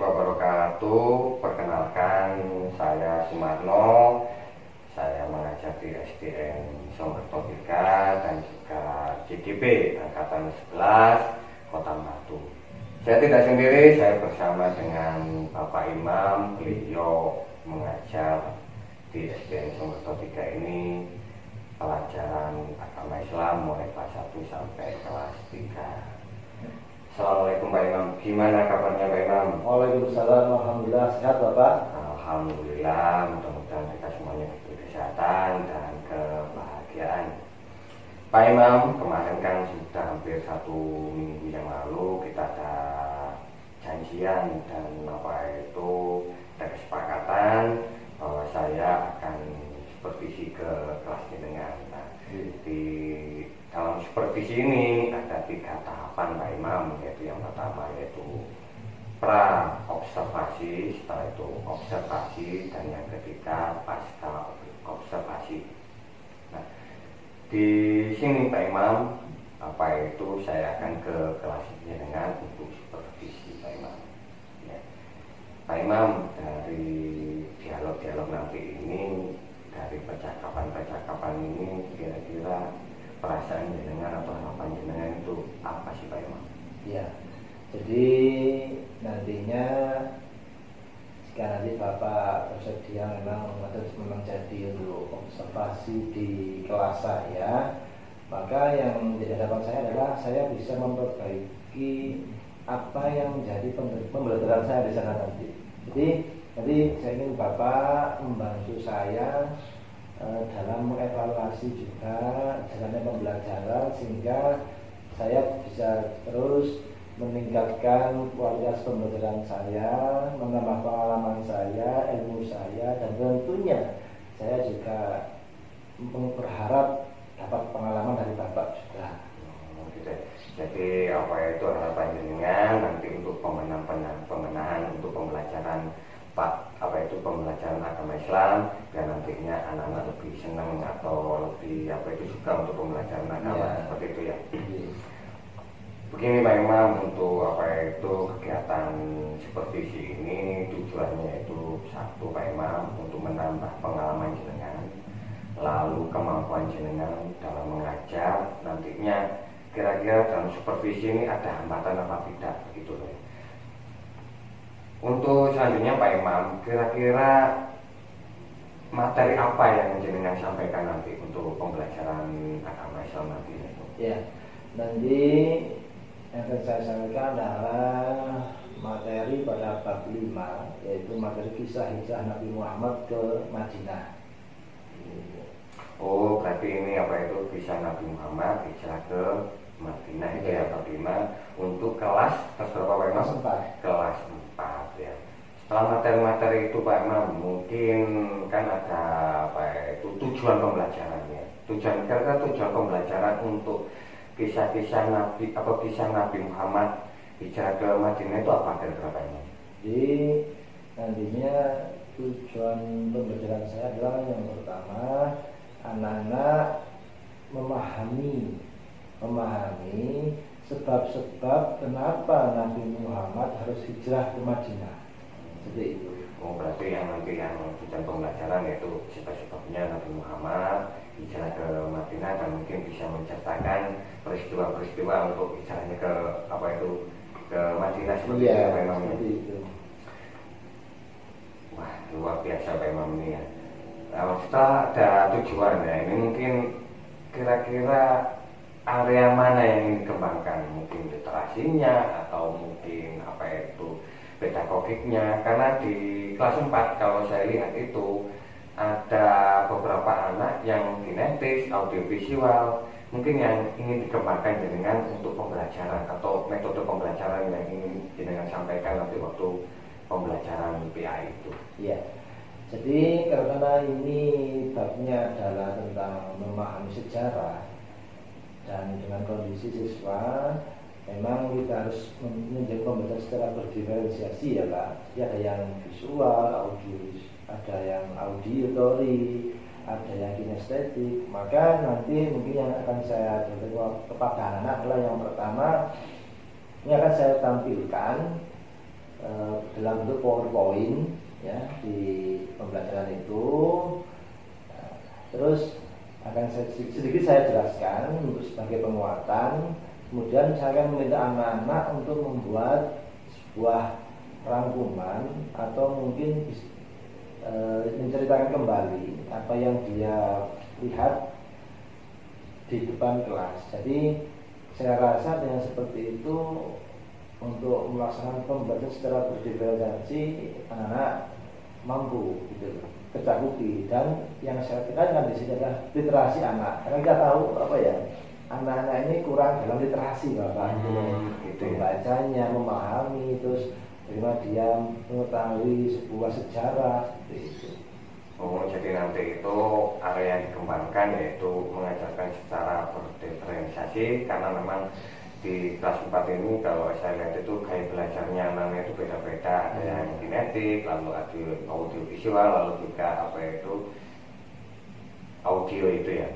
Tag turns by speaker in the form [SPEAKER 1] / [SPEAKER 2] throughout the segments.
[SPEAKER 1] wabarakatuh. Perkenalkan, saya Sumarno. Saya mengajar di SDN Songkerto 3 dan juga JGB Angkatan 11 Kota Batu. Saya tidak sendiri, saya bersama dengan Bapak Imam. Beliau mengajar di SDN Songkerto 3 ini pelajaran agama Islam mulai kelas 1 sampai kelas 3. Assalamualaikum Pak Imam, gimana kabarnya Pak Imam?
[SPEAKER 2] Waalaikumsalam, alhamdulillah sehat Bapak.
[SPEAKER 1] Alhamdulillah, mudah-mudahan kita semuanya diberi kesehatan dan kebahagiaan. Pak Imam, kemarin kan sudah hampir 1 minggu yang lalu kita ada janjian dan ada kesepakatan bahwa saya akan supervisi ke kelas jenengan. Nah, di dalam supervisi ini ada 3 tahapan Pak Imam, yaitu yang pertama yaitu pra observasi, setelah itu observasi, dan yang ketiga pasca observasi. Nah, di sini Pak Imam, saya akan ke kelas jenengan untuk supervisi Pak Imam. Ya. Pak Imam, dari dialog-dialog nanti ini, dari percakapan-percakapan ini, kira-kira perasaan jenengan atau harapan jenengan itu apa sih Pak Imam?
[SPEAKER 2] Ya, jadi nantinya jika nanti Bapak bersedia memang jadi untuk observasi di kelas saya, maka yang menjadi harapan saya adalah saya bisa memperbaiki apa yang menjadi pembelajaran saya di sana nanti. Jadi saya ingin Bapak membantu saya dalam mengevaluasi juga jalannya pembelajaran, sehingga saya bisa terus meningkatkan kualitas pembelajaran saya, menambah pengalaman saya, ilmu saya, dan tentunya saya juga berharap dapat pengalaman dari Bapak juga.
[SPEAKER 1] Jadi itu harapan jenengan nanti untuk pemenahan untuk pembelajaran pembelajaran agama Islam, dan nantinya anak-anak lebih senang atau lebih suka untuk pembelajaran agama, seperti itu ya. Begini Pak Imam, untuk kegiatan supervisi ini tujuannya itu satu Pak Imam, untuk menambah pengalaman jenengan, lalu kemampuan jenengan dalam mengajar. Nantinya kira-kira dalam supervisi ini ada hambatan apa tidak, begitu loh. Untuk selanjutnya Pak Imam, kira-kira materi apa yang jenengan sampaikan nanti untuk pembelajaran agama Islam nanti itu?
[SPEAKER 2] Ya, nanti yang akan saya sampaikan adalah materi pada bab 5, yaitu materi kisah hijrah Nabi Muhammad ke Madinah.
[SPEAKER 1] Oh, berarti ini kisah Nabi Muhammad hijrah ke Madinah, itu ya bab 5 untuk kelas berapa Pak Imam? Kelas 4 ya. Setelah materi-materi itu Pak Imam, mungkin kan ada tujuan pembelajarannya. Kira-kira tujuan pembelajaran untuk kisah-kisah Nabi kisah Nabi Muhammad hijrah ke Madinah itu apa kira-kira Pak Imam?
[SPEAKER 2] Jadi nantinya tujuan pembelajaran saya adalah yang pertama, anak-anak memahami sebab-sebab kenapa Nabi Muhammad harus hijrah ke Madinah. Seperti itu.
[SPEAKER 1] Oh, berarti yang tujuan pembelajaran yaitu sebab-sebabnya Nabi Muhammad hijrah ke Madinah, dan mungkin bisa menceritakan peristiwa-peristiwa untuk hijrahnya ke ke Madinah, seperti itu Pak Imam. Wah, luar biasa Pak Imam ini ya. Nah, setelah ada tujuan ya, ini mungkin kira-kira area mana yang ingin dikembangkan, mungkin literasinya atau mungkin pedagogiknya, karena di kelas 4 kalau saya lihat itu ada beberapa anak yang kinetis, audiovisual, mungkin yang ingin dikembangkan dengan untuk pembelajaran atau metode pembelajaran yang ingin jenengan sampaikan nanti waktu pembelajaran PA itu.
[SPEAKER 2] Iya. Jadi karena ini babnya adalah tentang memahami sejarah, dan dengan kondisi siswa memang kita harus menjadi pembelajaran secara berdiferensiasi ya Pak. Jadi ada yang visual, ada yang auditory, ada yang kinestetik. Maka nanti mungkin yang akan saya berikan kepada anak adalah yang pertama, ini akan saya tampilkan dalam bentuk PowerPoint ya di pembelajaran itu. Nah, terus akan sedikit saya jelaskan untuk sebagai penguatan. Kemudian saya akan meminta anak-anak untuk membuat sebuah rangkuman atau mungkin menceritakan kembali apa yang dia lihat di depan kelas. Jadi saya rasa dengan seperti itu untuk melaksanakan pembelajaran secara berdiferensiasi anak-anak mampu gitu, tercakupi. Dan yang saya tekankan di sini adalah literasi anak, karena kita tahu apa ya, anak-anak ini kurang dalam literasi Bapak, gitu, membacanya, memahami, terus bagaimana dia mengetahui sebuah sejarah seperti itu.
[SPEAKER 1] Oh, jadi nanti itu area yang dikembangkan yaitu mengajarkan secara berdiferensiasi, karena memang di kelas 4 ini kalau saya lihat itu gaya belajarnya anak-anak itu beda-beda, ada yang kinetik, lalu ada audio visual, lalu juga apa itu audio itu ya.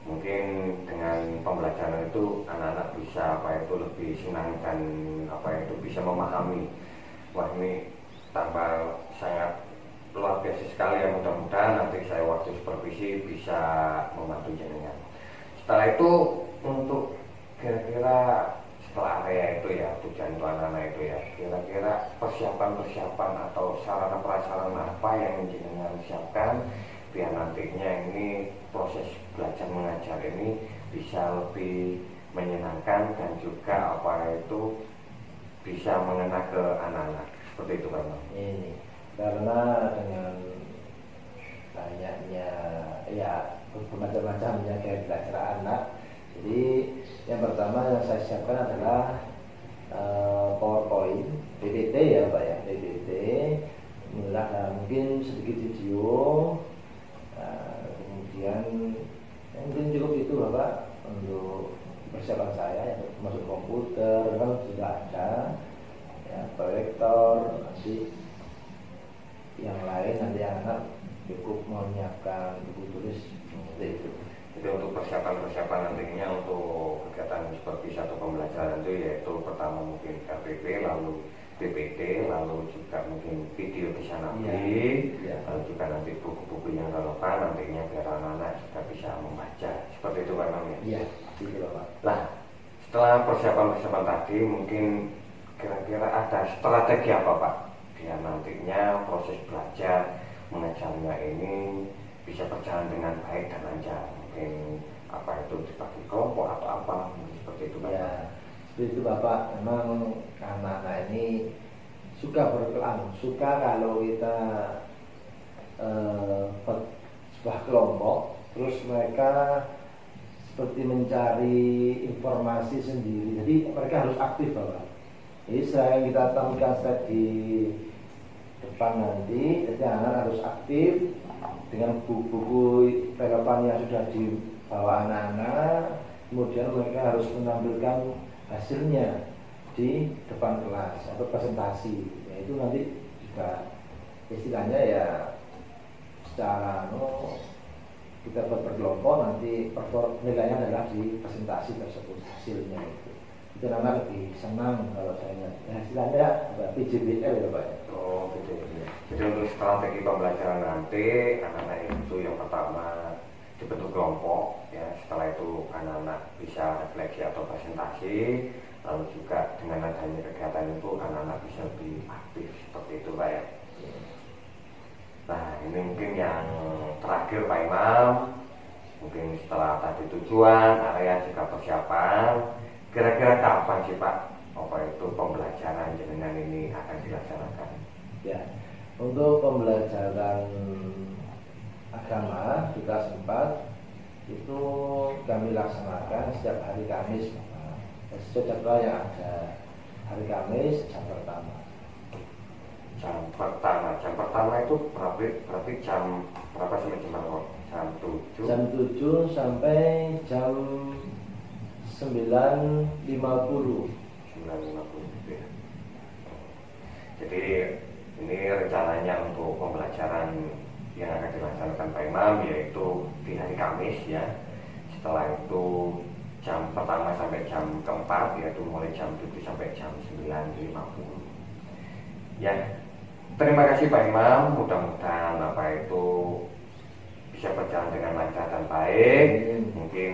[SPEAKER 1] Mungkin dengan pembelajaran itu anak-anak bisa apa itu lebih senang dan apa itu bisa memahami. Wah, ini tambah sangat luar biasa sekali ya, mudah-mudahan nanti saya waktu supervisi bisa membantu jenengan. Setelah itu untuk kira-kira setelah area itu ya, tujuan itu anak-anak itu ya, kira-kira persiapan-persiapan atau sarana prasarana apa yang jenengan siapkan biar nantinya ini proses belajar mengajar ini bisa lebih menyenangkan dan juga apa itu bisa mengena ke anak-anak, seperti itu Pak.
[SPEAKER 2] Ini karena dengan banyaknya ya bermacam-macamnya gaya belajar anak, jadi yang pertama yang saya siapkan adalah PowerPoint, PPT ya Pak ya, PPT, mungkin sedikit video, kemudian mungkin cukup itu Bapak untuk persiapan saya, ya, termasuk komputer kan sudah ada, ya, proyektor, nanti yang lain nanti anak cukup menyiapkan buku tulis seperti itu.
[SPEAKER 1] Jadi untuk persiapan nantinya untuk kegiatan seperti satu pembelajaran itu yaitu pertama mungkin KPP, lalu PPT, lalu juga mungkin video di sana, lalu juga nanti buku-buku yang relevan nantinya biar anak-anak juga bisa membaca, seperti itu Pak Imam ya.
[SPEAKER 2] Iya, gitu Pak.
[SPEAKER 1] Nah, setelah persiapan tadi mungkin kira-kira ada strategi apa Pak biar nantinya proses belajar mengajarnya ini bisa berjalan dengan baik dan lancar, mungkin apa itu dibagi kelompok atau apa, mungkin seperti itu Pak.
[SPEAKER 2] Ya, seperti itu Bapak. Memang anak-anak ini suka berkelompok, suka kalau kita sebuah kelompok, terus mereka seperti mencari informasi sendiri. Jadi mereka harus aktif Bapak. Jadi selain kita tampilkan slide di depan nanti, jadi anak harus aktif dengan buku-buku relevan yang sudah dibawa anak-anak. Kemudian mereka harus menampilkan hasilnya di depan kelas atau presentasi. Ya, itu nanti juga istilahnya ya secara kita buat berkelompok, nanti nilainya adalah di presentasi tersebut hasilnya itu. Itu anak lebih senang kalau saya lihat. Ya, istilahnya PJBL ya Pak.
[SPEAKER 1] Oh gitu ya. Jadi untuk strategi pembelajaran nanti anak-anak itu yang pertama dibentuk kelompok ya, setelah itu anak-anak bisa refleksi atau presentasi, lalu juga dengan adanya kegiatan itu anak-anak bisa lebih aktif, seperti itu Pak ya. Nah, ini mungkin yang terakhir Pak Imam, mungkin setelah tadi tujuan, area juga persiapan, kira-kira kapan sih Pak apa itu pembelajaran jenengan ini akan dilaksanakan?
[SPEAKER 2] Ya, untuk pembelajaran agama di kelas 4 itu kami laksanakan setiap hari Kamis Bapak. Sesuai jadwal yang ada, hari Kamis jam pertama.
[SPEAKER 1] Jam pertama itu berarti jam berapa sampai jam berapa? Jam 7?
[SPEAKER 2] Jam 7 sampai jam 9.50.
[SPEAKER 1] 9.50 ya. Jadi ini rencananya untuk pembelajaran yang akan dilaksanakan Pak Imam yaitu di hari Kamis ya. Setelah itu jam pertama sampai jam keempat, yaitu mulai jam 7 sampai jam 9.50. Ya, terima kasih Pak Imam. Mudah-mudahan apa itu bisa berjalan dengan lancar dan baik. Mungkin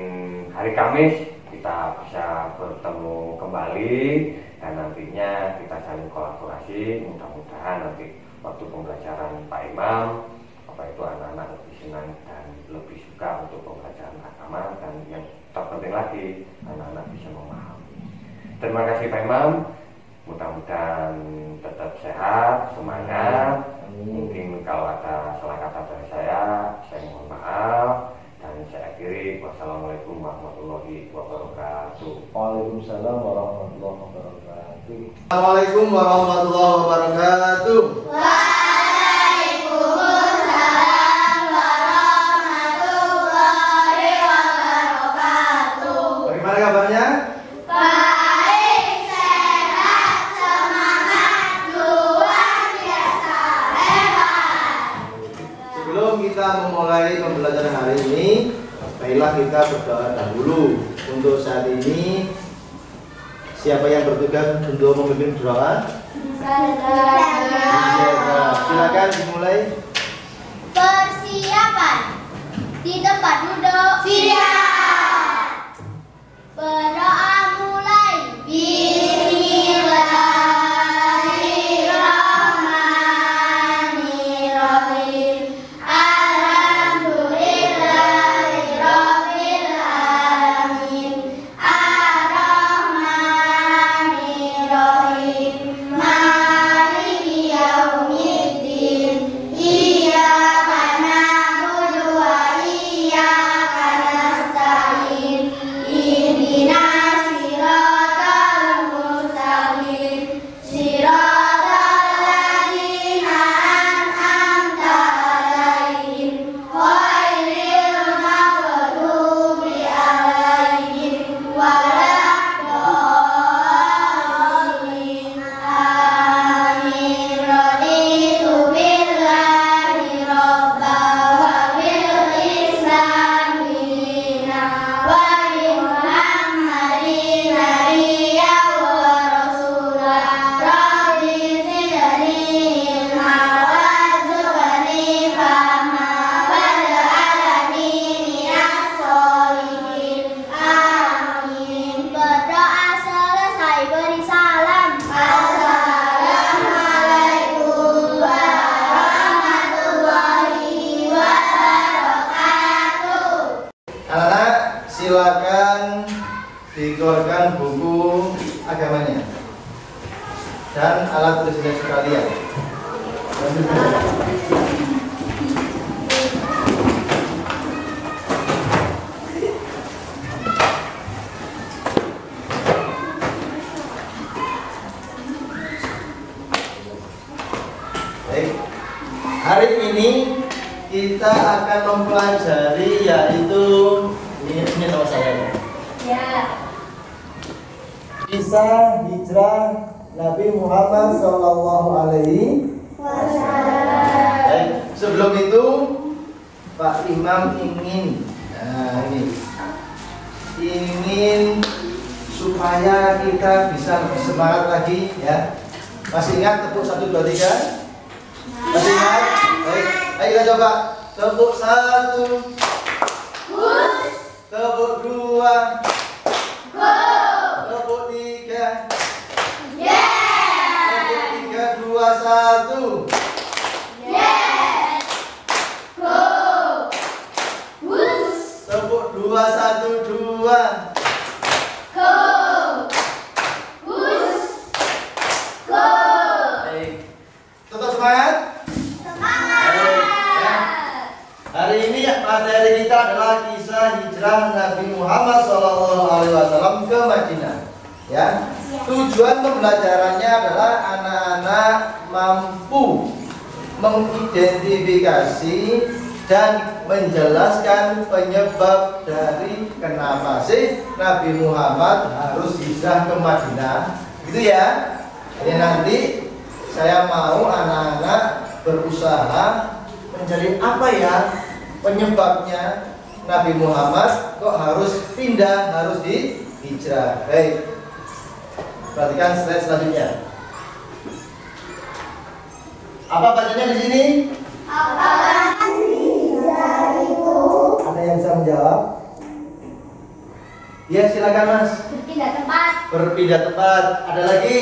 [SPEAKER 1] hari Kamis kita bisa bertemu kembali dan nantinya kita saling kolaborasi. Mudah-mudahan nanti waktu pembelajaran Pak Imam apa itu anak-anak lebih senang dan lebih suka untuk pembelajaran agama, dan yang terpenting lagi anak-anak bisa memahami. Terima kasih Pak Imam. Mudah-mudahan tetap sehat, semangat. Mungkin kalau ada salah kata dari saya mohon maaf. Dan saya akhiri, wassalamualaikum warahmatullahi wabarakatuh.
[SPEAKER 2] Waalaikumsalam warahmatullahi wabarakatuh.
[SPEAKER 3] Assalamualaikum warahmatullahi wabarakatuh.
[SPEAKER 4] Waalaikumsalam warahmatullahi wabarakatuh.
[SPEAKER 3] Bagaimana kabarnya?
[SPEAKER 4] Baik, sehat, semangat, luar biasa, hebat.
[SPEAKER 3] Sebelum kita memulai pembelajaran hari ini, baiklah kita berdoa dahulu. Untuk saat ini, siapa yang bertugas untuk memimpin doa? Silakan dimulai.
[SPEAKER 4] Persiapan di tempat duduk. Siap. Berdoa mulai. Bismillahirrahmanirrahim. Alhamdulillahirabbil alamin. Ar-Rahmanirrahim. Maliki yaumiddin. Iyyaka na'budu wa iyyaka nasta'in. Ihdinas siratal mustaqim. Siratal ladzina an'amta 'alaihim ghairil maghdubi 'alaihim waladdallin. Amin. Raditu billahi rabba wa bil islami dina wa bi Muhammadin nabiyyan wa rasula. Rabbi zidni ilma warzuqni fahma waj'alni minas sholihin. Amin. Berdoa selesai beri salam. Assalamualaikum warahmatullahi wabarakatuh.
[SPEAKER 3] Anak-anak, silakan dikeluarkan buku agamanya dan alat tulisnya sekalian. Baik. Hari ini kita akan mempelajari yaitu ini nama saya ya.
[SPEAKER 4] Ya.
[SPEAKER 3] Kisah hijrah Nabi Muhammad Sallallahu Alaihi
[SPEAKER 4] Wassalam.
[SPEAKER 3] Baik, sebelum itu Pak Imam ingin supaya kita bisa lebih semangat lagi ya. Masih ingat tepuk 1, 2, 3? Masih ingat? Baik, ayo kita coba. Tepuk 1, tepuk 2, tepuk 3, tepuk 3, 2, 1. Tepuk 2, 1, 2. Baik. Tetap semangat. Baik, ya. Hari ini materi kita adalah kisah hijrah Nabi Muhammad SAW ke Madinah. Ya. Tujuan pembelajarannya adalah anak-anak mampu mengidentifikasi dan menjelaskan penyebab dari kenapa sih Nabi Muhammad harus hijrah ke Madinah, gitu ya. Jadi nanti saya mau anak-anak berusaha mencari apa ya penyebabnya Nabi Muhammad kok harus pindah, harus hijrah. Baik, perhatikan slide selanjutnya. Apa bacanya di sini?
[SPEAKER 4] Apa hijrah itu?
[SPEAKER 3] Ada yang bisa menjawab? Ya, silakan Mas.
[SPEAKER 4] Berpindah tempat.
[SPEAKER 3] Berpindah tempat. Ada lagi?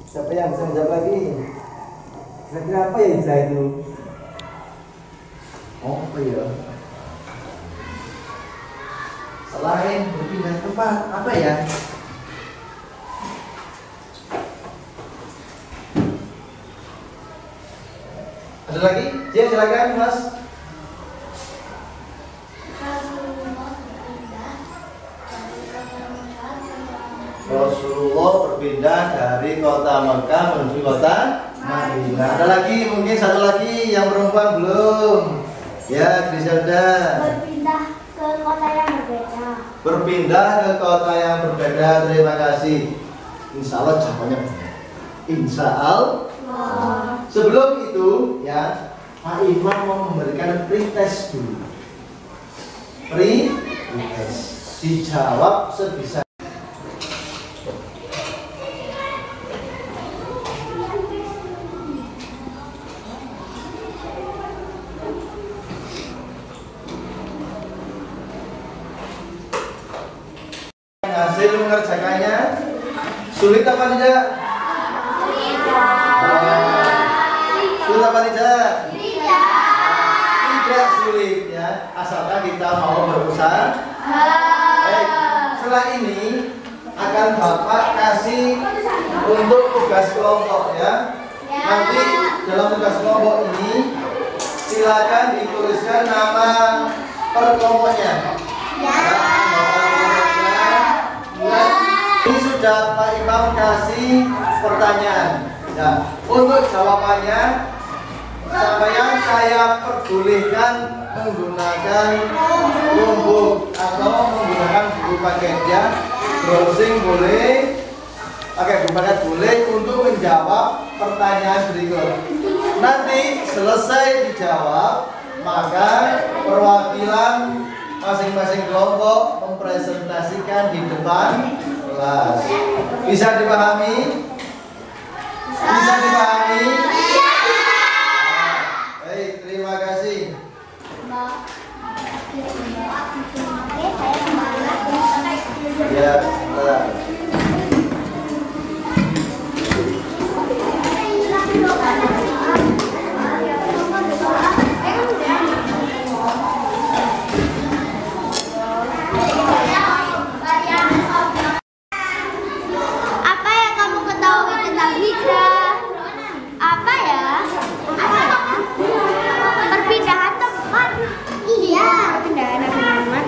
[SPEAKER 3] Siapa yang bisa menjawab lagi? Kira-kira apa ya hijrah itu? Oh, apa ya? Selain berpindah tempat, apa ya? Ada lagi? Ya, silakan Mas. Rasulullah berpindah dari kota Mekah menuju kota Madinah. Ada lagi, mungkin satu lagi yang perempuan belum? Ya, Griselda.
[SPEAKER 4] Berpindah ke kota yang berbeda.
[SPEAKER 3] Berpindah ke kota yang berbeda. Terima kasih. Insya Allah jawabannya benar. Insya Allah. Sebelum itu, ya, Pak Imam mau memberikan pretest dulu. Pretest. Dijawab sebisa. Hasil mengerjakannya sulit apa tidak? Sulit apa tidak? Tidak sulit ya, asalkan kita mau berusaha. Baik, setelah ini akan Bapak kasih untuk tugas kelompok ya. Nanti dalam tugas kelompok ini silakan dituliskan nama per kelompoknya. Ini sudah Pak Imam kasih pertanyaan. Ya, untuk jawabannya saya perbolehkan menggunakan Chromebook atau menggunakan buku paketnya. Browsing boleh, pakai buku paket boleh untuk menjawab pertanyaan berikut. Nanti selesai dijawab, maka perwakilan masing-masing kelompok mempresentasikan di depan kelas. Bisa dipahami? Bisa dipahami? Baik, terima kasih. Ya,
[SPEAKER 4] Apa yang kamu ketahui tentang hijrah? Apa ya? Perpindahan tempat. Iya, perpindahan tempat.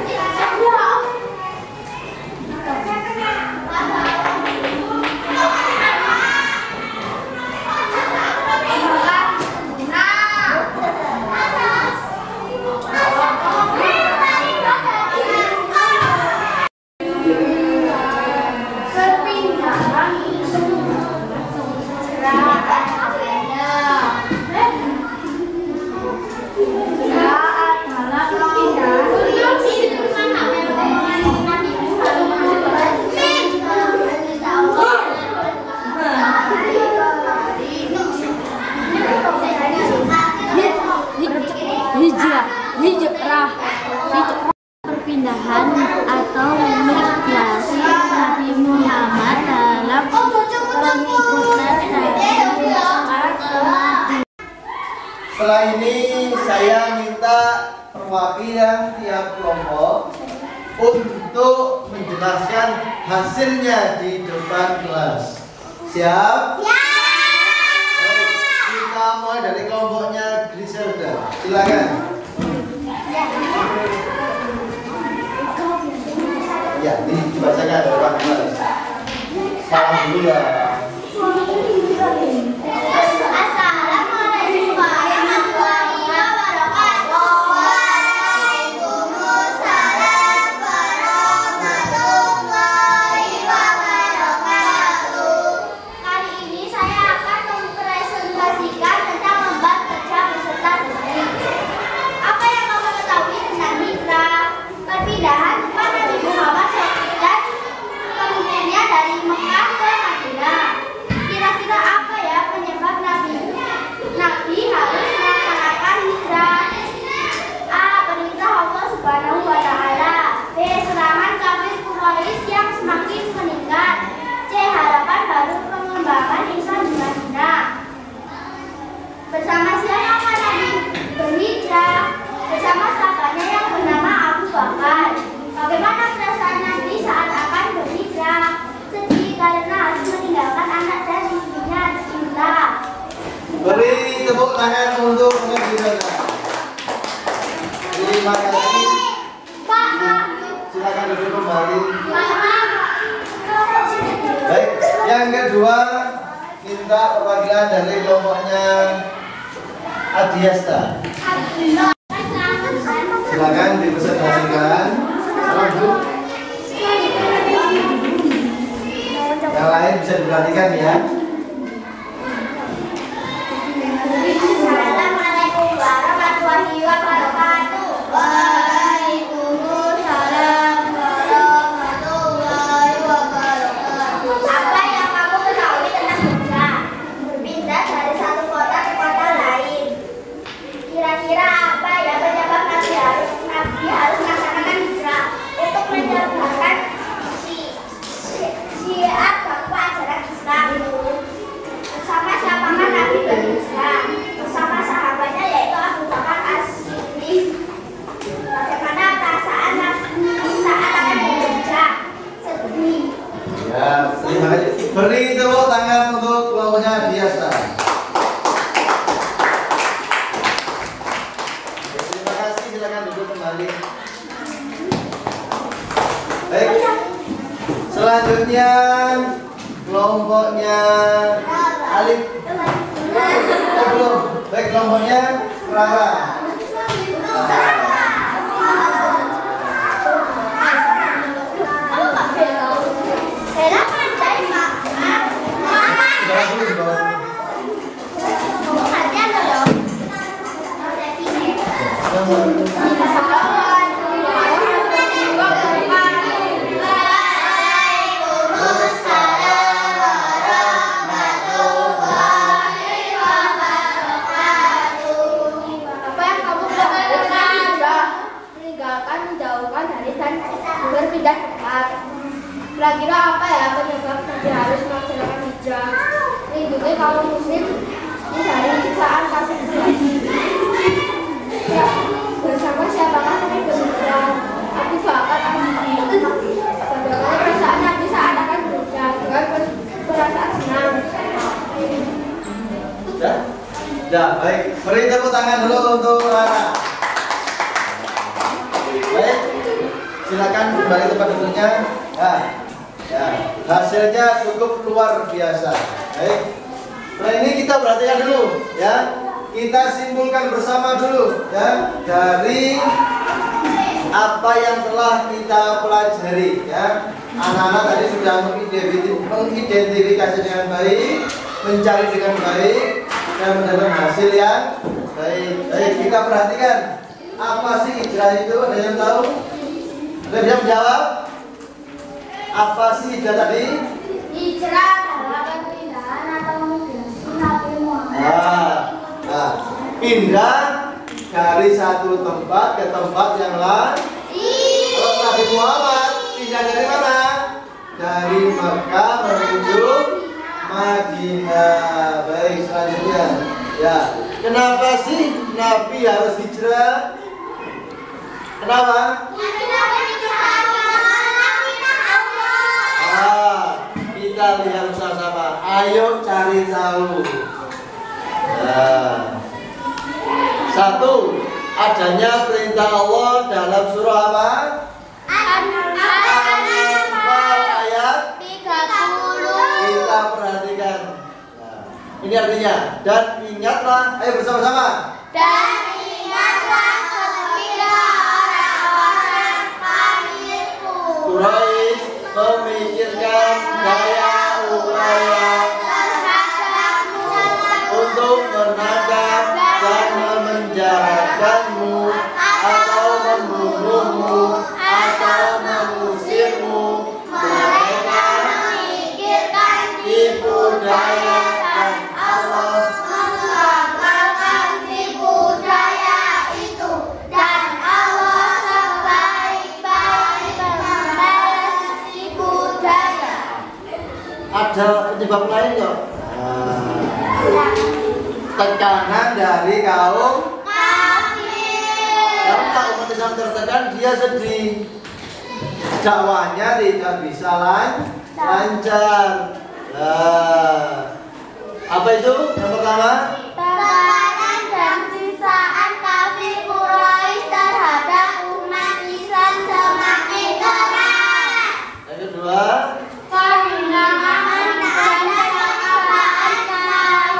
[SPEAKER 4] Hijrah perpindahan atau migrasi Nabi Muhammad dalam pengikutan dari Mekah ke Madinah.
[SPEAKER 3] setelah ini saya minta perwakilan tiap kelompok untuk menjelaskan hasilnya di depan kelas. Siap? Baik, kita mulai dari kelompoknya Griselda. Silakan. Ya, dibacakan depan kelas. Salam dulu ya.
[SPEAKER 4] Assalamualaikum warahmatullahi wabarakatuh. Waalaikumsalam warahmatullahi wabarakatuh. Kali ini saya akan mempresentasikan tentang lembar kerja peserta didik. Apa yang kamu ketahui tentang hijrah? Perpindahan tempat Nabi Muhammad dan pemimpinnya dari Mekah ke Madinah.
[SPEAKER 3] perwakilan dari kelompoknya Adiasta. Silakan dipresentasikan. Salam Bu. Yang lain bisa diperhatikan ya.
[SPEAKER 4] Assalamualaikum warahmatullahi wabarakatuh. Waalaikumsalam warahmatullahi wabarakatuh. Apa yang kamu ketahui tentang hijrah? Berpindah dari satu kota ke kota lain. Kira-kira apa yang menyebabkan Nabi harus melaksanakan hijrah untuk menyebarkan syiar bahwa ajaran Islam? Bersama siapakah Nabi berhijrah? Bersama sahabatnya yaitu Abu Bakar As-Siddiq. Bagaimana perasaan Nabi saat akan berhijrah? Sedih.
[SPEAKER 3] Ya, terima kasih. Beri tepuk tangan untuk kelompoknya Adiasta. Terima kasih, silakan duduk kembali. Baik. Selanjutnya kelompoknya Alif. Belum. Baik, kelompoknya Rara.
[SPEAKER 4] Bella pandai makan. Perhatian loh. Apa yang kamu lakukan? Meninggalkan, menjauhkan dari dan berpindah tempat. Kira-kira apa ya penyebab Nabi harus melaksanakan hijrah? Lindungi kaum muslim dari siksaan kafir Quraisy. Ya, bersama siapakah Nabi berhijrah? Abu Bakar As-Siddiq. Bagaimana perasaan Nabi saat akan berhijrah? Dengan perasaan senang.
[SPEAKER 3] Ya, baik. Beri tepuk tangan dulu untuk Rara. Baik. Silakan kembali tempat duduknya. Nah, ya, hasilnya cukup luar biasa. Baik. Nah, ini kita perhatikan dulu, ya. Kita simpulkan bersama dulu, ya, dari apa yang telah kita pelajari, ya. Anak-anak tadi sudah mengidentifikasi dengan baik, mencari dengan baik, dan mendapatkan hasil yang baik. Baik, kita perhatikan apa sih hijrah itu? Ada yang tahu? Ada yang menjawab? Apa sih hijrah tadi?
[SPEAKER 4] Hijrah adalah perpindahan atau migrasi Nabi Muhammad.
[SPEAKER 3] Pindah dari satu tempat ke tempat yang lain. Kalau Nabi Muhammad pindah dari mana? Dari Mekah menuju Madinah. Baik, selanjutnya. Ya, kenapa sih Nabi harus hijrah? Kenapa? Kita lihat bersama-sama. Ayo cari tahu. Ya. Satu, adanya perintah Allah dalam surah apa? An-Anfal ayat
[SPEAKER 4] 30.
[SPEAKER 3] kita perhatikan. Nah, ini artinya, dan ingatlah, ayo bersama-sama.
[SPEAKER 4] Dan ingatlah ketika orang-orang kafirku
[SPEAKER 3] Quraisy memikirkan daya upaya
[SPEAKER 4] terhadapmu
[SPEAKER 3] untuk menangkap dan memenjarakanmu atau membunuhmu atau mengusirmu.
[SPEAKER 4] mereka memikirkan
[SPEAKER 3] Tipu daya dan Allah.
[SPEAKER 4] mengamalkan tipu daya itu, dan Allah sebaik-baik membalas tipu daya.
[SPEAKER 3] Ada penyebab lain nggak? Tekanan dari kaum
[SPEAKER 4] Kafir.
[SPEAKER 3] karena umat Islam tertekan, dia sedih, dakwahnya tidak bisa lancar. Apa itu yang pertama?
[SPEAKER 4] Tekanan dan siksaan kafir Quraisy terhadap umat Islam semakin keras.
[SPEAKER 3] Yang kedua?
[SPEAKER 4] Kehinaan dan paksaan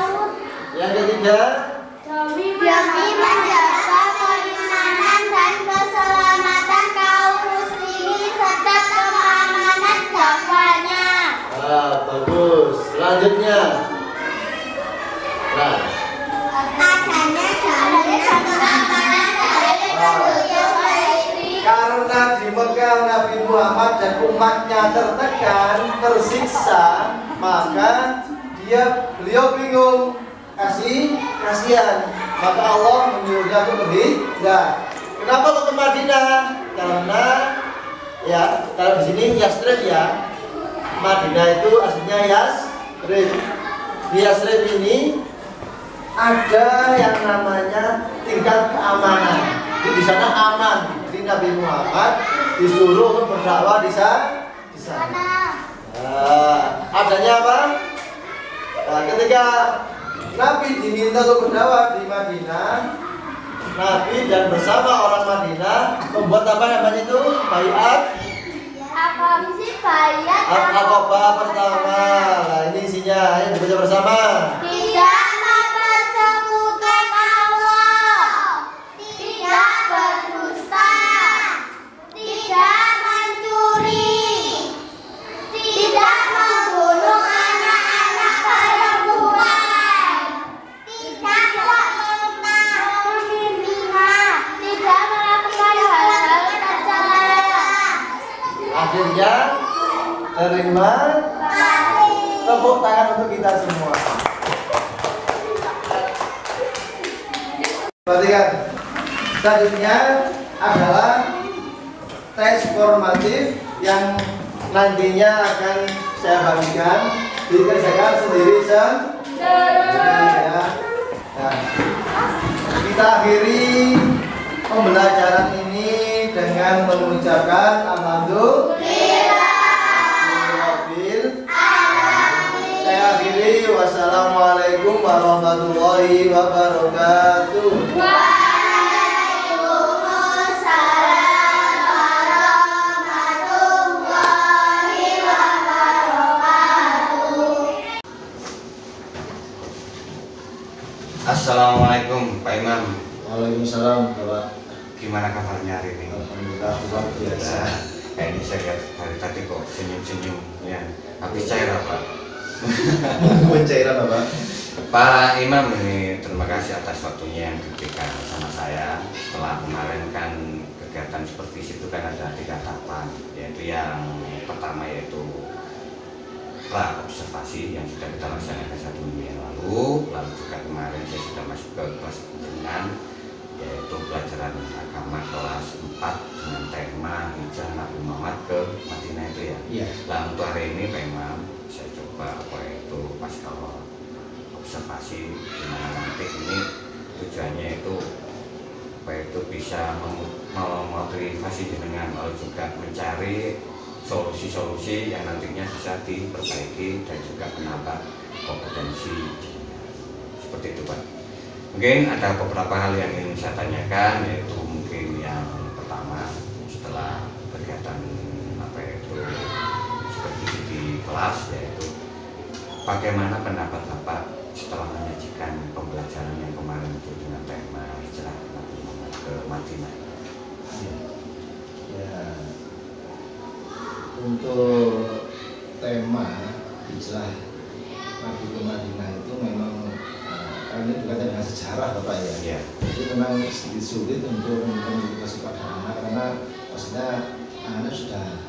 [SPEAKER 3] ketiga
[SPEAKER 4] demi menjaga keimanan dan keselamatan kaum muslimin serta keamanan dakwahnya.
[SPEAKER 3] Bagus. Selanjutnya nah
[SPEAKER 4] Adanya jaminan keamanan dari
[SPEAKER 3] karena di Mekah Nabi Muhammad dan umatnya tertekan, tersiksa, maka beliau bingung, kasihan. Maka Allah menyuruhnya untuk berhijrah. Kenapa kok ke Madinah? Karena ya kalau di sini Yasrib ya, Madinah itu aslinya Yasrib. Di Yasrib ini ada yang namanya tingkat keamanan. Di sana aman. Jadi Nabi Muhammad disuruh untuk berdakwah di sana. Adanya apa? Nah, ketika Nabi diminta untuk berdakwah di Madinah, Nabi dan bersama orang Madinah membuat apa namanya itu? Baiat Aqabah pertama. Nah, ini isinya, ayo dibaca bersama.
[SPEAKER 4] tidak mempersekutukan Allah, tidak berdusta, tidak mencuri, tidak membunuh anak-anak perempuan, tidak mengzina, tidak melakukan hal-hal tercela.
[SPEAKER 3] Akhirnya terima. Tepuk tangan untuk kita semua. Perhatikan. Selanjutnya adalah tes formatif yang nantinya akan saya bagikan, dikerjakan sendiri ya. Nah, kita akhiri pembelajaran ini dengan mengucapkan alhamdulillah. Saya akhiri, wassalamualaikum warahmatullahi wabarakatuh.
[SPEAKER 4] Waalaikumsalam warahmatullahi wabarakatuh.
[SPEAKER 1] Assalamualaikum Pak Imam.
[SPEAKER 3] Waalaikumsalam, Bapak.
[SPEAKER 1] Gimana kabarnya hari ini?
[SPEAKER 3] Alhamdulillah, luar biasa.
[SPEAKER 1] Ini saya lihat dari tadi kok senyum-senyum ya. Habis cair apa?
[SPEAKER 3] Pencairan, Bapak.
[SPEAKER 1] Pak Imam, ini terima kasih atas waktunya yang diberikan sama saya. Setelah kemarin kan kegiatan seperti itu kan ada 3 tahapan, yaitu yang pertama yaitu pra observasi yang sudah kita laksanakan 1 minggu yang lalu juga kemarin saya sudah masuk ke kelas penjenengan, yaitu pelajaran agama kelas 4 dengan tema hijrah Nabi Muhammad ke Madinah itu ya.
[SPEAKER 3] Iya.
[SPEAKER 1] Nah, untuk hari ini Pak Imam saya coba apa itu pas kalau observasi dimana nanti ini tujuannya itu apa itu bisa memotivasi jenengan lalu juga mencari solusi-solusi yang nantinya bisa diperbaiki dan juga menambah kompetensi seperti itu Pak. Mungkin ada beberapa hal yang ingin saya tanyakan, yaitu mungkin yang pertama setelah kegiatan apa itu seperti di kelas, yaitu bagaimana pendapat Bapak setelah menyajikan pembelajaran yang kemarin itu dengan tema hijrah Nabi Muhammad ke Madinah.
[SPEAKER 2] Ya, untuk tema hijrah Nabi ke Madinah itu memang ini berkaitan dengan sejarah Bapak ya.
[SPEAKER 1] Iya.
[SPEAKER 2] Jadi memang sedikit sulit untuk mengedukasi pada anak karena maksudnya anak sudah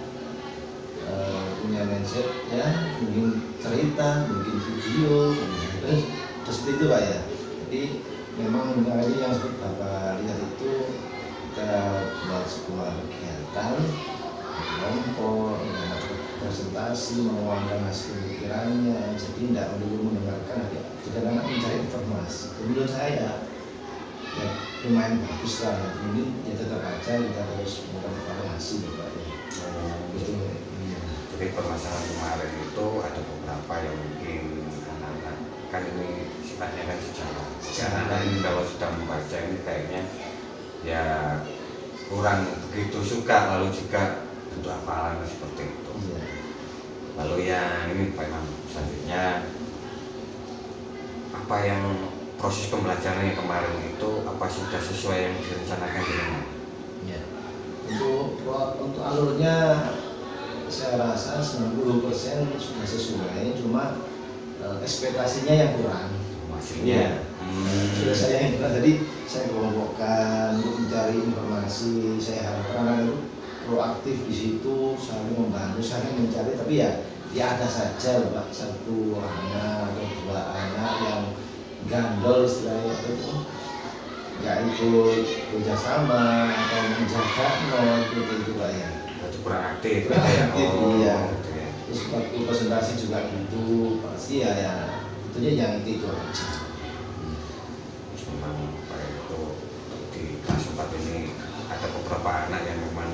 [SPEAKER 2] punya mindset ya, mungkin cerita, mungkin video, terus seperti itu Pak ya. Jadi memang ini yang seperti Bapak lihat itu kita buat sebuah kegiatan kelompok, ya, presentasi, mengeluarkan hasil pikirannya, jadi tidak perlu mendengarkan karena mencari informasi. Menurut saya ya lumayan bagus lah. Ini ya tetap aja kita harus melakukan evaluasi Bapak ya. Betul. Iya.
[SPEAKER 1] Jadi permasalahan kemarin itu ada beberapa yang mungkin anak-anak kan ini sifatnya kan sejarah. Anak ini kalau sudah membaca ini kayaknya ya kurang begitu suka, lalu juga bentuk hafalan seperti itu.
[SPEAKER 2] Iya.
[SPEAKER 1] Lalu yang ini Pak Imam selanjutnya apa yang proses pembelajaran yang kemarin itu apa sudah sesuai yang direncanakan dengan?
[SPEAKER 2] Ya. Untuk alurnya saya rasa 90% sudah sesuai, cuma ekspektasinya yang kurang.
[SPEAKER 1] Hasilnya.
[SPEAKER 2] Sudah saya yang kurang, jadi saya kelompokkan untuk mencari informasi. Saya harapkan anak itu proaktif di situ, saling membantu, saling mencari. Tapi ya ada saja Pak, satu anak atau dua anak yang gandol istilahnya itu nggak ikut kerjasama atau menjaga itu Pak ya.
[SPEAKER 1] Itu kurang aktif.
[SPEAKER 2] Kurang aktif, iya.
[SPEAKER 1] Gitu ya.
[SPEAKER 2] Terus waktu presentasi juga gitu, pasti ya itunya yang itu aja.
[SPEAKER 1] Memang pada itu di kelas 4 ini ada beberapa anak yang memang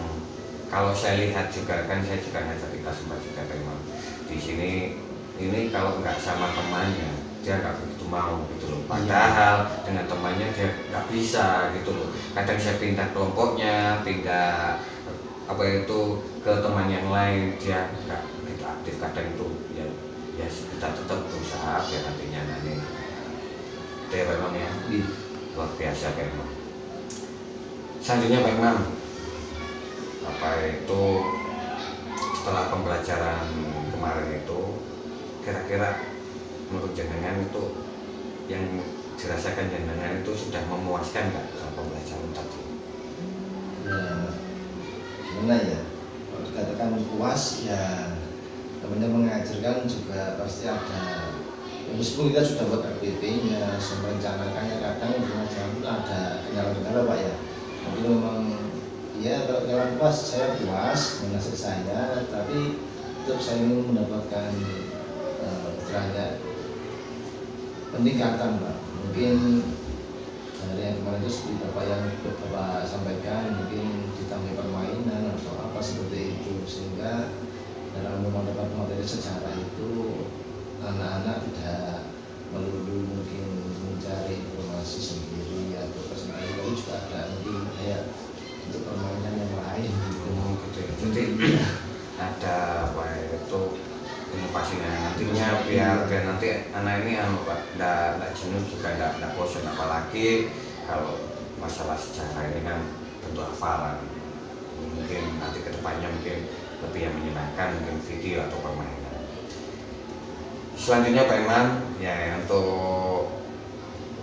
[SPEAKER 1] kalau saya lihat juga kan saya juga ngajar di kelas 4 juga memang di sini ini kalau nggak sama temannya dia nggak begitu mau gitu loh, padahal dengan temannya dia nggak bisa gitu loh. Kadang saya pindah kelompoknya, pindah apa itu ke teman yang lain, dia nggak begitu aktif. Kadang itu ya kita tetap berusaha biar nantinya nanti itu ya Pak Imam ya, luar biasa Pak Imam. Selanjutnya Pak Imam, apa itu setelah pembelajaran kemarin itu kira-kira menurut jenengan itu yang dirasakan jenengan itu sudah memuaskan nggak dalam pembelajaran tadi?
[SPEAKER 2] Ya, gimana ya? Kalau dikatakan puas ya temannya mengajarkan juga pasti ada. Ya, meskipun kita sudah buat RPP-nya, merencanakannya, kadang di pengajaran itu ada kendala-kendala Pak ya. Tapi memang ya kalau jalan puas, saya puas dengan hasil saya, tapi tetap saya ingin mendapatkan derajat peningkatan Pak. Mungkin dari yang kemarin itu seperti Bapak yang Bapak sampaikan, mungkin ditambah permainan atau apa seperti itu, sehingga dalam mendapat materi sejarah itu anak-anak tidak melulu mungkin mencari informasi sendiri atau presentasi, tapi juga ada mungkin kayak untuk permainan yang lain gitu.
[SPEAKER 1] Gitu ya. Jadi ada apa itu inovasinya nantinya biar nanti anak ini Pak tidak jenuh juga tidak bosan, apalagi kalau masalah sejarah ini kan tentu hafalan. Mungkin nanti kedepannya mungkin lebih yang menyenangkan, mungkin video atau permainan. Selanjutnya Pak Imam ya, untuk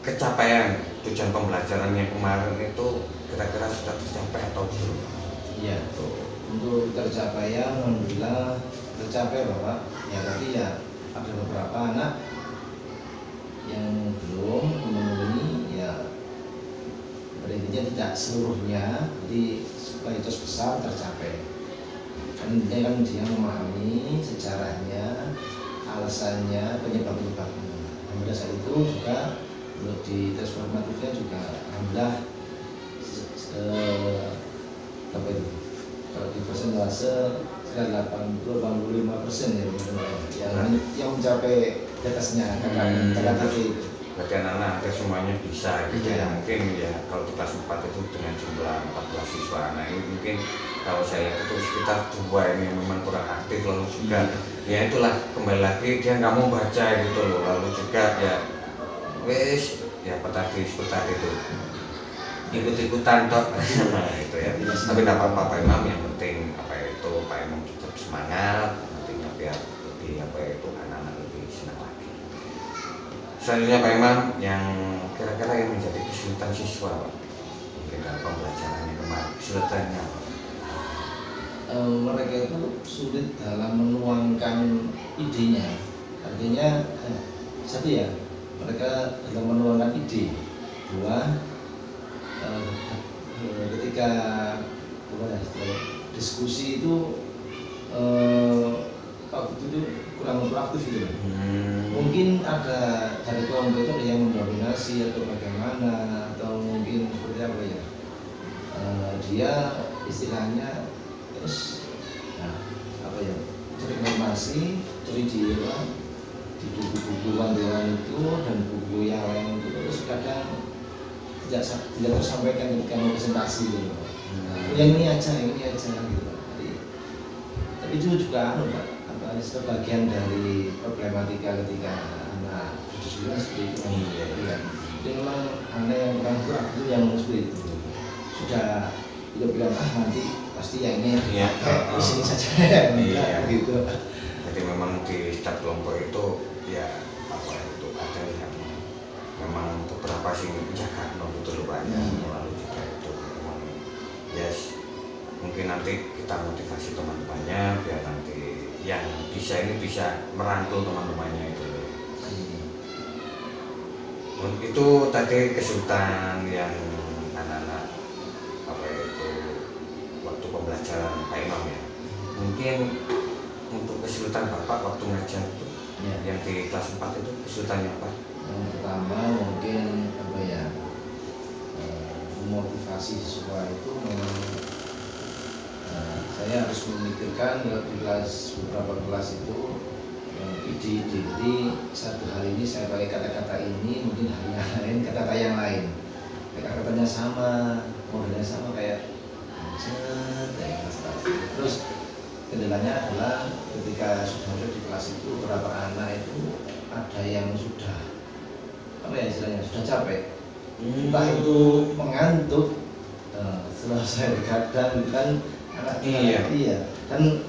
[SPEAKER 1] kecapaian tujuan pembelajaran yang kemarin itu kira-kira sudah tercapai atau belum?
[SPEAKER 2] Iya, untuk tercapaian alhamdulillah tercapai Bapak. Ya tapi ya ada beberapa anak yang belum memenuhi ya, intinya tidak seluruhnya, jadi kualitas besar tercapai. Kan intinya kan dia memahami sejarahnya, alasannya, penyebab-penyebabnya. Dan pada saat itu juga untuk di tes formatifnya juga alhamdulillah apa itu? Kalau di persentase sekitar 80-85% ya, yang mencapai di atasnya kakak itu.
[SPEAKER 1] Berarti anak-anak hampir semuanya bisa gitu
[SPEAKER 2] Iya.
[SPEAKER 1] ya. Mungkin ya kalau di kelas 4 itu dengan jumlah 14 siswa, nah ini mungkin kalau saya lihat itu sekitar 2 ini yang memang kurang aktif, lalu juga ya itulah kembali lagi dia nggak mau baca gitu loh, lalu juga ya wes ya tadi seperti itu ikut-ikutan toh nah itu ya. Tapi tidak apa-apa Pak Imam, yang penting apa itu Pak Imam tetap semangat, nantinya biar lebih apa itu anak-anak lebih senang lagi. Selanjutnya Pak Imam, yang kira-kira yang menjadi kesulitan siswa Pak mungkin dalam pembelajarannya kemarin, kesulitannya
[SPEAKER 2] mereka itu sulit dalam menuangkan idenya. Artinya satu ya, mereka dalam menuangkan ide. Dua, ketika diskusi itu waktu itu kurang proaktif gitu. Mungkin ada dari kelompok itu ada yang mendominasi atau bagaimana, atau mungkin seperti apa ya, dia istilahnya terus apa ya, cari informasi, cari di buku-buku panduan itu dan buku yang lain itu, terus kadang tidak tersampaikan ketika mau presentasi gitu. Yang ini aja gitu. Tapi itu juga sebagian dari problematika ketika anak seperti itu. Iya. Jadi memang anak yang kurang kuat itu yang seperti itu. Sudah bilang nanti pasti yang ini kayak di sini saja gitu.
[SPEAKER 1] Jadi memang di setiap kelompok itu ya apa itu ada yang memang beberapa sih menjaga betul banyak, lalu juga itu memang yes, mungkin nanti kita motivasi teman-temannya biar nanti yang bisa ini bisa merangkul teman-temannya itu. Itu tadi kesulitan yang anak-anak apa itu waktu pembelajaran Pak Imam ya. Mungkin untuk kesulitan Bapak waktu ngajar itu yang di kelas 4 itu kesulitannya apa?
[SPEAKER 2] Yang pertama mungkin apa ya, memotivasi siswa itu saya harus memikirkan di kelas beberapa kelas itu ide-ide. Jadi satu hari ini saya pakai kata-kata ini, mungkin hari yang lain kata-kata yang lain. Kata-katanya sama, modelnya sama kayak terus kendalanya adalah ketika sudah ada di kelas itu beberapa anak itu ada yang sudah apa ya istilahnya sudah capek, entah itu mengantuk. Setelah saya kadang kan anak iya dan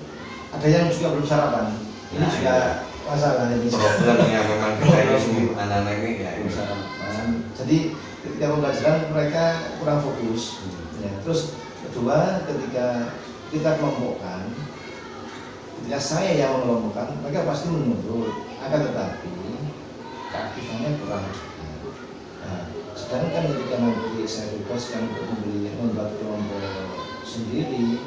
[SPEAKER 2] ada yang juga belum sarapan. Ini juga masalah ini.
[SPEAKER 1] Problemnya memang kita ini anak-anak ini ya
[SPEAKER 2] belum sarapan. Jadi ketika pembelajaran mereka kurang fokus. Ya, terus kedua ketika kita kelompokkan, ketika saya yang mengelompokkan, mereka pasti menurut. Akan tetapi keaktifannya kurang. Nah, sedangkan ketika nanti saya bebaskan untuk membuat kelompok sendiri,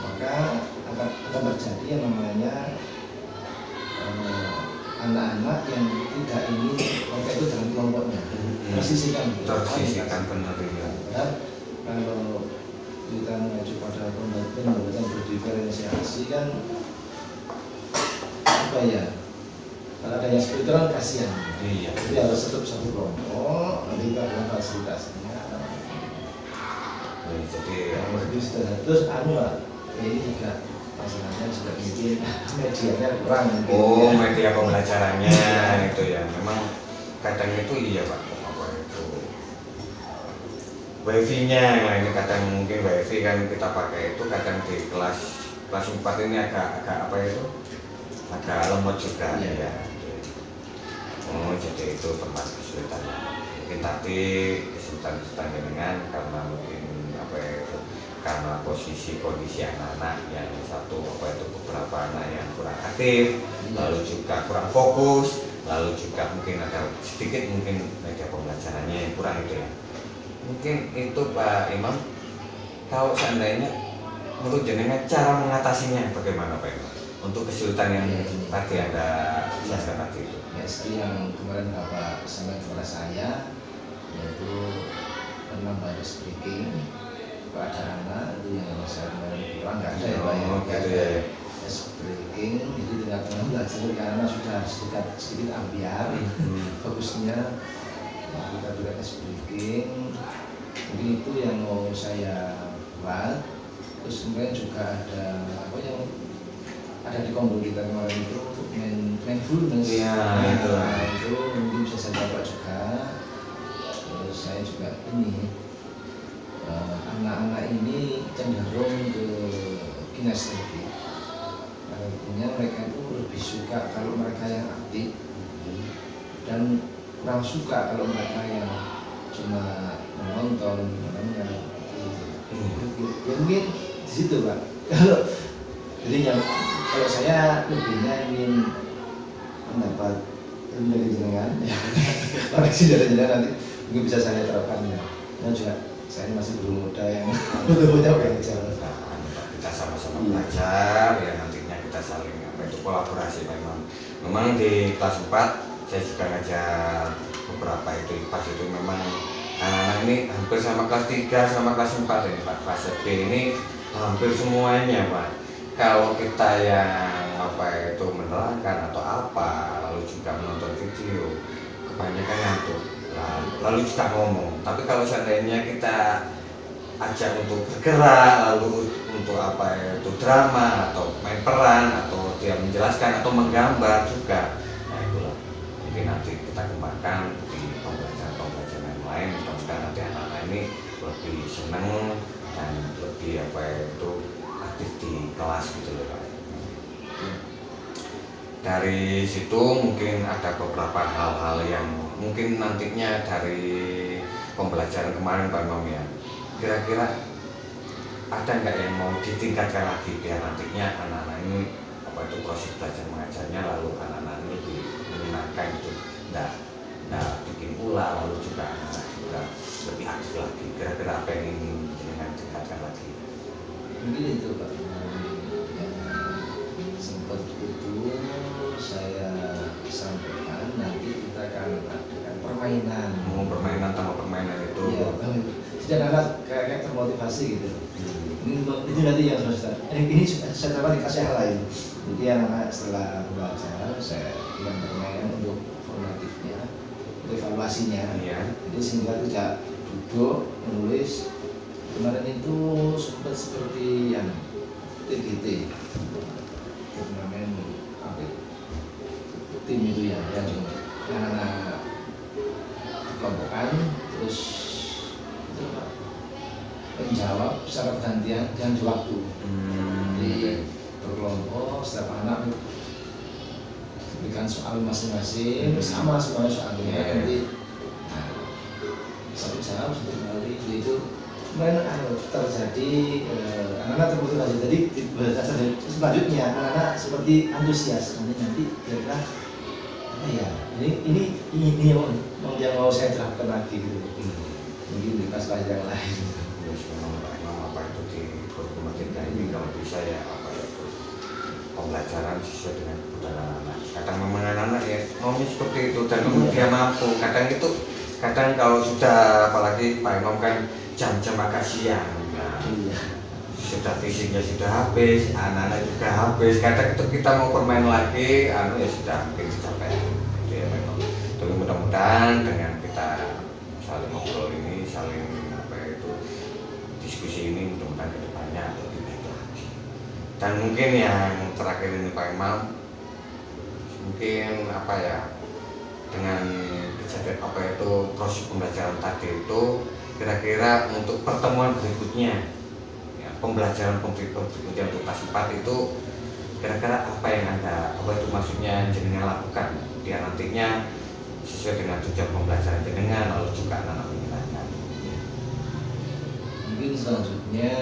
[SPEAKER 2] maka akan terjadi yang namanya anak-anak yang tidak ingin mereka itu dalam kelompoknya
[SPEAKER 1] tersisihkan benar ya.
[SPEAKER 2] Kalau kita mengacu pada pembelajaran berdiferensiasi kan apa ya, kalau ada yang seperti itu kan kasihan. Jadi harus tetap satu kelompok, nanti kita ada fasilitasnya.
[SPEAKER 1] Jadi
[SPEAKER 2] terus ini juga masalahnya juga mungkin medianya kurang.
[SPEAKER 1] Media pembelajarannya itu ya memang kadang itu iya Pak, apa itu wifi-nya. Nah ini kadang mungkin wifi kan kita pakai itu kadang di kelas 4 ini agak apa itu agak lemot juga ya. Jadi itu termasuk kesulitannya. Mungkin tadi kesulitan dengan karena mungkin apa itu karena posisi kondisi anak-anak yang satu apa itu beberapa anak yang kurang aktif, lalu juga kurang fokus, lalu juga mungkin ada sedikit mungkin media pembelajarannya yang kurang itu ya. Mungkin itu Pak Imam, kalau seandainya menurut jenengan cara mengatasinya bagaimana Pak Imam untuk kesulitan yang tadi ada jelaskan tadi itu?
[SPEAKER 2] Ya seperti yang kemarin Bapak sampaikan kepada saya, yaitu menambah speaking kepada anak itu yang saya kemarin kurang nggak ada ya Pak ya, nggak ada speaking. Jadi tengah-tengah belajar karena sudah sedikit ambiar fokusnya, kita berikan speaking. Mungkin itu yang mau saya buat. Terus kemudian juga ada apa yang ada di kombo kita kemarin itu mindfulness. Itu mungkin bisa saya coba juga. Terus saya juga ini anak-anak ini cenderung ke kinestetik. Artinya mereka itu lebih suka kalau mereka yang aktif dan kurang suka kalau mereka yang cuma menonton namanya. Ya mungkin di situ Pak. Kalau saya lebihnya ingin mendapat ilmu dari jenengan, koreksi dari jenengan nanti mungkin bisa saya terapkan ya. Dan juga saya masih belum muda yang betul-betul belajar.
[SPEAKER 1] Kita sama-sama belajar ya, nantinya kita saling apa itu kolaborasi memang di kelas 4 saya juga ngajar beberapa itu IPAS itu memang anak-anak ini hampir sama kelas 3 sama kelas 4 ini Pak. Kelas B ini hampir semuanya Pak. Kalau kita yang apa itu menerangkan atau apa lalu juga menonton video kebanyakan ngantuk. Lalu kita ngomong, tapi kalau seandainya kita ajak untuk bergerak, lalu untuk apa itu drama atau main peran atau dia menjelaskan atau menggambar juga, nah itulah mungkin nanti kita kembangkan di pembelajaran lebih senang dan lebih aktif di kelas gitu loh Pak. Dari situ mungkin ada beberapa hal-hal yang mungkin nantinya dari pembelajaran kemarin Pak Imam ya, kira-kira ada nggak yang mau ditingkatkan lagi biar nantinya anak-anak ini proses belajar mengajarnya lalu anak-anak ini lebih menyenangkan itu, nggak bikin ulah, lalu juga anak-anak juga lebih aktif lagi. Kira-kira apa yang ingin dengan tingkatkan lagi?
[SPEAKER 2] Mungkin itu Pak, sempat itu saya sampaikan nanti kita akan adakan permainan.
[SPEAKER 1] Permainan tambah permainan itu.
[SPEAKER 2] Iya, sudah anak kayak termotivasi gitu. Itu nanti yang ini saya coba dikasih hal lain. Jadi anak setelah belajar saya yang permainan untuk formatifnya, evaluasinya.
[SPEAKER 1] Iya.
[SPEAKER 2] Jadi sehingga tidak duduk menulis. Kemarin itu sempat seperti yang TGT, turnamen tim itu ya, yang anak-anak kelompokkan terus itu Pak, menjawab secara bergantian dan waktu. Jadi berkelompok setiap anak berikan soal masing-masing, sama semuanya soalnya. Nanti satu jawab satu kali itu kemarin terjadi anak-anak termotivasi. Jadi selanjutnya anak-anak seperti antusias nanti kira-kira apa ya, ini yang mau saya terapkan lagi gitu. Mungkin di kelas yang lain.
[SPEAKER 1] Apa itu di kurikulum kita ini kalau bisa ya pembelajaran sesuai dengan kebutuhan anak-anak. Kadang memang anak-anak ya maunya seperti itu dan memang dia mampu. Kadang kalau sudah apalagi Pak Imam kan jam-jam makan siang, sudah fisiknya sudah habis, anak-anak juga habis. Kadang itu kita mau bermain lagi, ya sudah mungkin capek. Jadi ya memang. Tapi mudah-mudahan dengan kita saling ngobrol ini, saling diskusi ini, mudah-mudahan kedepannya lebih baik lagi. Dan mungkin yang terakhir ini Pak Imam, mungkin dengan kejadian proses pembelajaran tadi itu, kira-kira untuk pertemuan berikutnya ya, pembelajaran berikutnya untuk kelas 4 itu kira-kira apa yang Anda maksudnya jenengan lakukan biar nantinya sesuai dengan tujuan pembelajaran jenengan lalu juga anak-anak menyenangkan.
[SPEAKER 2] Mungkin selanjutnya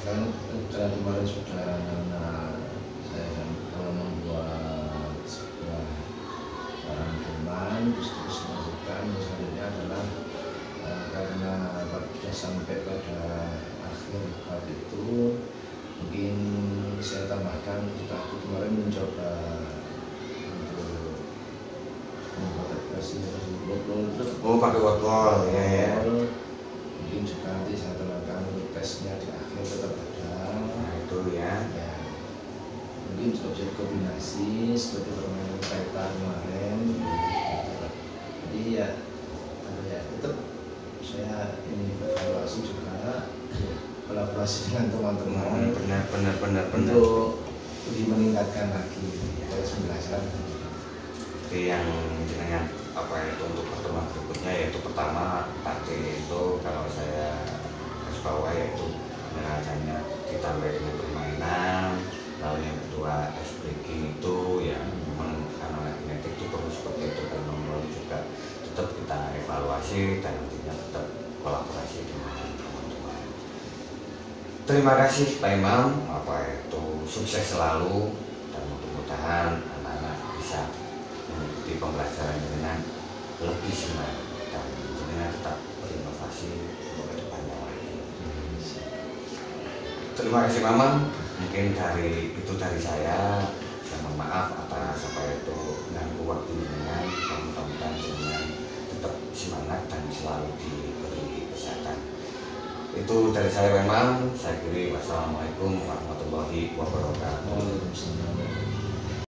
[SPEAKER 2] karena kemarin sudah saya membuat sebuah rangkuman terus melanjutkan selanjutnya adalah karena sudah sampai pada akhir bab itu, mungkin saya tambahkan kita kemarin mencoba untuk membuat versi
[SPEAKER 1] pakai wordwall ya.
[SPEAKER 2] Mungkin juga nanti saya tambahkan untuk tesnya di akhir tetap ada.
[SPEAKER 1] Nah itu ya.
[SPEAKER 2] Mungkin objek kombinasi seperti permainan peta kemarin. Jadi ya tetap saya ini evaluasi juga, kolaborasi dengan teman-teman.
[SPEAKER 1] Benar.
[SPEAKER 2] Untuk lebih meningkatkan lagi proses pembelajaran.
[SPEAKER 1] Jadi yang jenengan untuk pertemuan berikutnya yaitu pertama tadi itu kalau saya garis bawah yaitu penjelasannya ditambah dengan permainan, lalu yang kedua ice breaking itu ya memang anak-anak kinetik itu perlu seperti itu dan lalu juga tetap kita evaluasi dan nantinya tetap kolaborasi dengan teman-teman. Terima kasih Pak Imam, sukses selalu dan mudah-mudahan anak-anak bisa mengikuti pembelajaran dengan lebih semangat dan dengan tetap berinovasi untuk kedepannya lagi. Terima kasih Mama. Mungkin dari saya mohon maaf atas mengganggu waktu dengan mudah-mudahan dengan tetap semangat dan selalu diberi kesehatan. Itu dari saya memang. Saya kira wassalamualaikum warahmatullahi wabarakatuh.